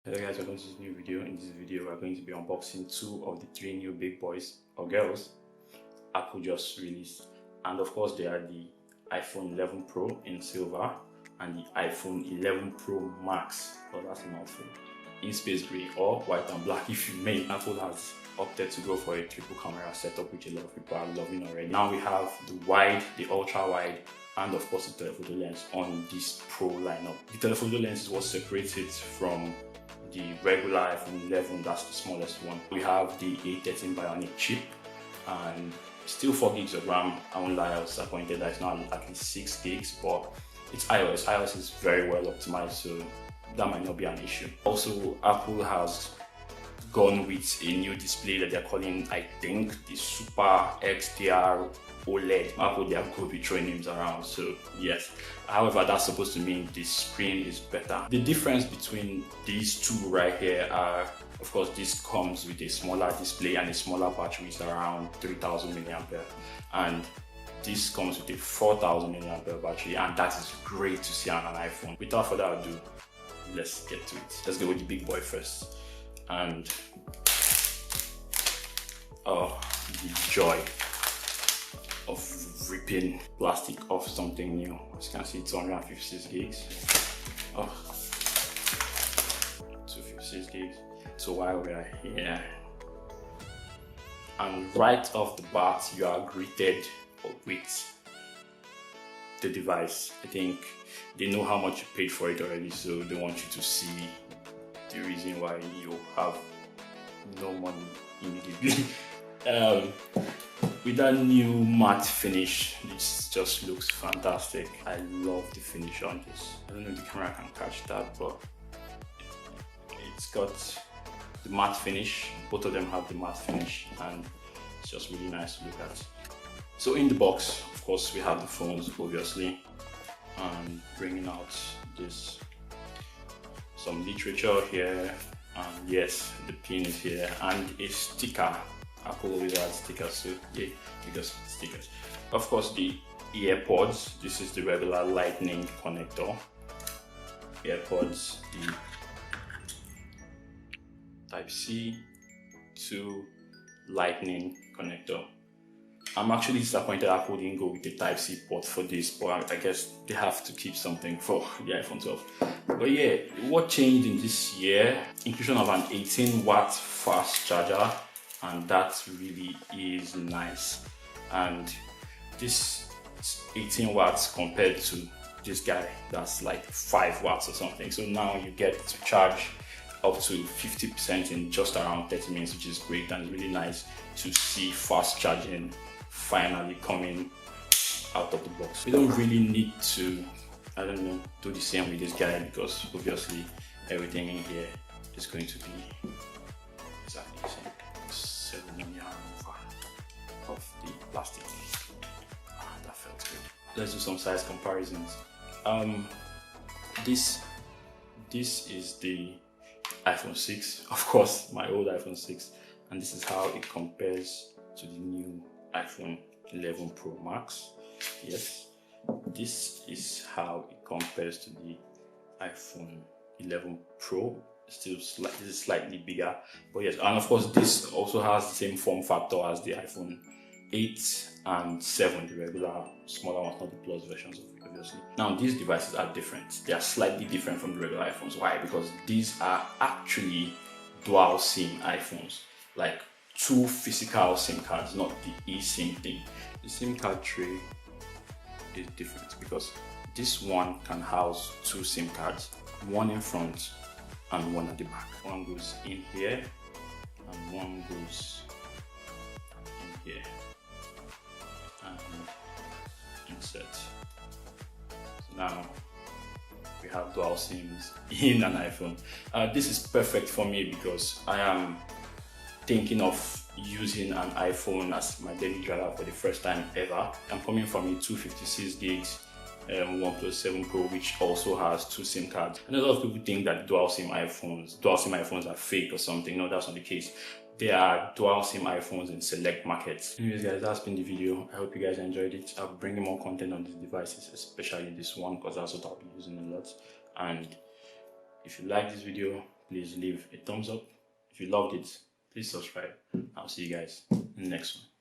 Hello guys, welcome to this new video. In this video, we're going to be unboxing two of the three new big boys or girls Apple just released. And of course, they are the iPhone 11 Pro in silver and the iPhone 11 Pro Max, oh that's a mouthful, in space gray or white and black if you may. Apple has opted to go for a triple camera setup, which a lot of people are loving already. Now we have the wide, the ultra wide, and of course the telephoto lens on this Pro lineup. The telephoto lens is what separates it from the regular iPhone 11, that's the smallest one. We have the A13 Bionic chip and still 4 gigs of RAM. I won't lie, I was disappointed that it's not at least 6 gigs, but it's iOS. iOS is very well optimized, so that might not be an issue. Also, Apple has gone with a new display that they're calling, I think, the Super XDR OLED. Apple, they are good with throwing names around, so yes. However, that's supposed to mean the screen is better. The difference between these two right here are, of course, this comes with a smaller display and a smaller battery, it's around 3000 mAh, and this comes with a 4000 mAh battery, and that is great to see on an iPhone. Without further ado, let's get to it. Let's go with the big boy first. And oh, the joy of ripping plastic off something new. As you can see, 256 gigs. Oh, 256 gigs. So while we are here, and right off the bat, you are greeted with the device. I think they know how much you paid for it already, so they want you to see the reason why you have no money immediately. With that new matte finish, this just looks fantastic. I love the finish on this. I don't know if the camera can catch that, but it's got the matte finish. Both of them have the matte finish, and it's just really nice to look at. So in the box, of course, we have the phones, obviously, and bringing out this, some literature here, and yes, the pin is here, and a sticker. Apple always adds stickers, so yeah, because stickers. Of course, the AirPods. This is the regular Lightning connector. AirPods, the Type-C to Lightning connector. I'm actually disappointed Apple didn't go with the Type-C port for this, but I guess they have to keep something for the iPhone 12. But yeah, what changed in this year? Inclusion of an 18-watt fast charger, and that really is nice. And this 18 watts compared to this guy that's like 5 watts or something. So now you get to charge up to 50% in just around 30 minutes, which is great, and it's really nice to see fast charging finally coming out of the box. We don't really need to, I don't know, do the same with this guy, because obviously everything in here is going to be exactly the same. 7 mm of the plastic. That felt good. Let's do some size comparisons. This is the iPhone 6, of course, my old iPhone 6, and this is how it compares to the new iPhone 11 Pro Max. Yes, this is how it compares to the iPhone 11 Pro. Still this is slightly bigger, but yes, and of course this also has the same form factor as the iPhone 8 and 7, the regular smaller ones, not the Plus versions of it, obviously. Now these devices are different. They are slightly different from the regular iPhones. Why? Because these are actually dual SIM iPhones, like 2 physical SIM cards, not the eSIM thing. The SIM card tray is different because this one can house 2 SIM cards, one in front and one at the back. One goes in here and one goes in here and insert. So now we have dual SIMs in an iPhone. This is perfect for me because I am thinking of using an iPhone as my daily driver for the first time ever. I'm coming from a 256 gigs OnePlus 7 Pro, which also has 2 SIM cards. And a lot of people think that dual SIM iPhones are fake or something. No, that's not the case. There are dual SIM iPhones in select markets. Anyways guys, that's been the video. I hope you guys enjoyed it. I'll be bringing more content on these devices, especially this one, because that's what I'll be using a lot. And if you like this video, please leave a thumbs up. If you loved it, please subscribe. I'll see you guys in the next one.